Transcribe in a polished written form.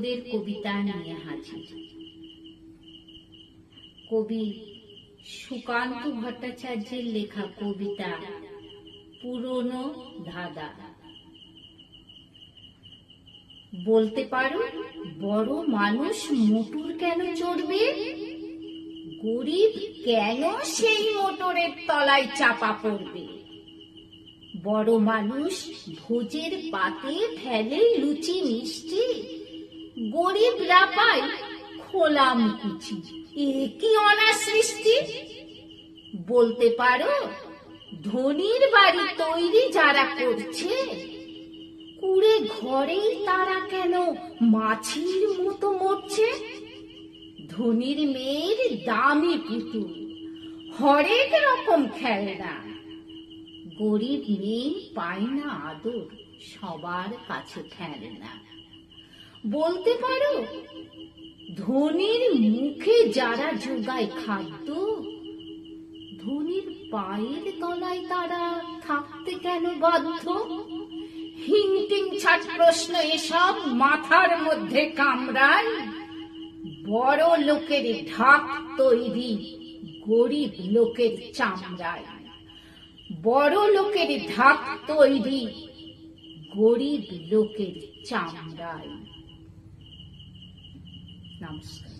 বন্ধুদের কবিতা নিয়ে হাজির। কবি সুকান্ত ভট্টাচার্যের লেখা কবিতা পুরনো ধাঁধা। বলতে পারো, বড় মানুষ মোটর কেন চড়বে? গরিব কেন সেই মোটরের তলায় চাপা পড়বে? বড় মানুষ ভোজের পাতে ফেলে লুচি মিষ্টি, গরিবরা পায় খোলাম কুচি। এ কি অনাসৃষ্টি? বলতে পারো, ধনীর বাড়ি তৈরি যারা করছে, কুড়ে ঘরেই তারা কেন মাছির মতো মরছে? ধনীর মেয়ের দামি পুতুল, হরেক রকম খেলনা, গরিব মেয়ে পায় না আদর, সবার কাছে খেলনা। বলতে পারো, ধনীর মুখে যারা যোগায় খাদ্য, ধনীর পায়ের তলায় তারা থাকতে কেন বাধ্য? হিংটিং ছাট প্রশ্ন এসব মাথার মধ্যে কামড়ায়। বড় লোকের ঢাক তৈরি গরিব লোকের চামড়ায়। বড় লোকের ঢাক তৈরি গরিব লোকের চামড়ায়। নমস্কার।